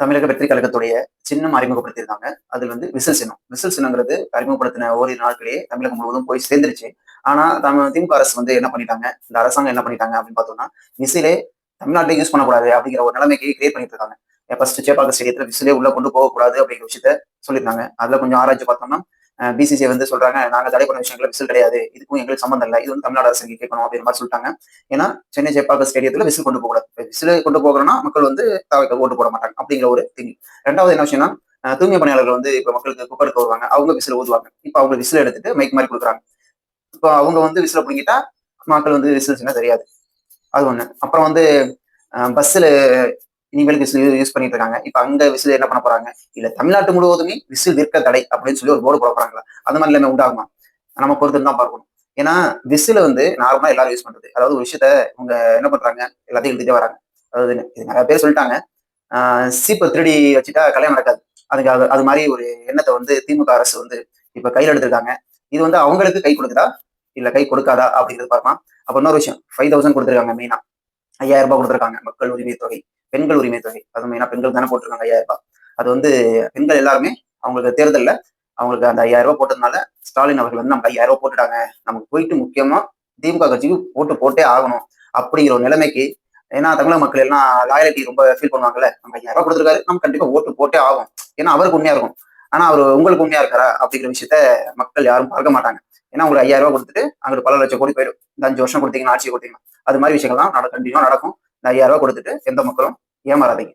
தமிழக வெற்றி கழகத்துடைய சின்னம் அறிமுகப்படுத்தியிருந்தாங்க. அது வந்து விசில் சின்னம். விசில் சின்னங்கிறது அறிமுகப்படுத்தின ஓரிரு நாட்களே தமிழகம் முழுவதும் போய் சேர்ந்துருச்சு. ஆனா, திமுக அரசு வந்து என்ன பண்ணிட்டாங்க, இந்த அரசாங்கம் என்ன பண்ணிட்டாங்க அப்படின்னு பார்த்தோம்னா, விசிலே தமிழ்நாட்டிலே யூஸ் பண்ணக்கூடாது அப்படிங்கிற ஒரு நிலைமைக்கு கிரியேட் பண்ணிட்டு இருக்காங்க. ஃபர்ஸ்ட் சேப்பாக்கம் ஸ்டேடியத்துல விசிலே உள்ள கொண்டு போகக்கூடாது அப்படிங்கிற விஷயத்த சொல்லியிருந்தாங்க. அதுல கொஞ்சம் ஆராய்ச்சி பார்த்தோம்னா, பிசிசிஐ வந்து சொல்றாங்க, நாங்க தடை பண்ண விஷயங்கள்ல விசில் கிடையாது. இதுக்கும் எங்களுக்கு சம்மந்தம் இல்ல. இது வந்து தமிழ்நாடு அரசு கேட்கணும் அப்படிங்கிற மாதிரி சொல்லிட்டாங்க. ஏன்னா, சென்னை சேப்பாக்கம் ஸ்டேடியத்துல விசில் கொண்டு போகக்கூடாது. விசில் கொண்டு போகணும்னா மக்கள் வந்து தாவைக்கு ஓட்டு போட மாட்டாங்க அப்படிங்கிற ஒரு திங்கிங். 2வது என்ன விஷயம்னா, தூய்மை பணியாளர்கள் வந்து இப்ப மக்களுக்கு குப்பை எடுக்க வருவாங்க. அவங்க விசில் ஊதுவாங்க. இப்ப அவங்க விசில் எடுத்துட்டு மைக் மாரி குடுக்குறாங்க. இப்ப அவங்க வந்து விசில புடுங்கிட்டா, மக்கள் வந்து விசில் சின்னம் தெரியாது. அது ஒண்ணு. அப்புறம் வந்து பஸ்ஸுல இனிமேலுக்கு விசில் யூஸ் பண்ணிட்டு இருக்காங்க. இப்ப அங்க விசில் என்ன பண்ண போறாங்க? இல்ல தமிழ்நாட்டு முழுவதுமே விசில் விற்க தடை அப்படின்னு சொல்லி ஒரு போர்டு போட போறாங்களா? அந்த மாரி நிலைமை உண்டாகுமா? நம்ம பொறுத்து தான் பார்க்கணும். ஏன்னா, விசில வந்து நார்மலா எல்லாரும் யூஸ் பண்றது. அதாவது ஒரு விஷயத்த இவங்க என்ன பண்றாங்க? எல்லாத்தையும் இழுத்துட்டே வராங்க. அதாவது இது நெறைய பேர் சொல்லிட்டாங்க. ஆ சீப்ப திருடி வச்சுட்டா கல்யாணம் நடக்காது. அதுக்கு அது அது மாரி ஒரு எண்ணத்த வந்து திமுக அரசு வந்து இப்ப கையில எடுத்திருக்காங்க. இது வந்து அவங்களுக்கு கை கொடுக்குதா? இல்ல கை கொடுக்காதா? அப்படிங்கிறது பார்க்கலாம். அப்ப இன்னொரு விஷயம் 5000 குடுத்துருக்காங்க மெயினா. ரூ. 5000 குடுத்துருக்காங்க. மக்கள் உரிமை தொகை, பெண்கள் உரிமை தொகை. அதுவும் மெயினா பெண்கள் தானே போட்டிருக்காங்க ரூ. 5000. அது வந்து பெண்கள் எல்லாருமே அவங்களுக்கு தேர்தல்ல அவங்களுக்கு அந்த ரூ. 5000 போட்டதுனால, ஸ்டாலின் அவர்கள் வந்து நமக்கு ரூ. 5000 போட்டுட்டாங்க. நமக்கு போயிட்டு முக்கியமா திமுக கட்சிக்கு ஓட்டு போட்டே ஆகணும். அப்படிங்கிற ஒரு நிலைமைக்கு ஏன்னா தமிழக மக்கள் எல்லாம் லாயல்டி ரொம்ப ஃபீல் பண்ணுவாங்கல்ல. நம்ம ரூ. 5000 குடுத்துருக்காரு. நம்ம கண்டிப்பா ஓட்டு போட்டே ஆகும். ஏன்னா அவருக்கு உண்மையா இருக்கும். ஆனா அவரு உங்களுக்கு உண்மையா இருக்காரா? அப்படிங்கிற விஷயத்த மக்கள் யாரும் பார்க்க மாட்டாங்க. ஏன்னா உங்களுக்கு ரூ. 5000 குடுத்துட்டு அங்கிட்டு பல லட்சம் கோடி போயிடும். இந்த 5 வருஷம் குடுத்தீங்கன்னா, ஆட்சிய குடுத்தீங்கன்னா. அது மாரி விஷயங்கள் தான் கன்டினியூவா நடக்கும். இந்த ரூ. 5000 குடுத்துட்டு எந்த மக்களும் ஏமாறாதீங்க.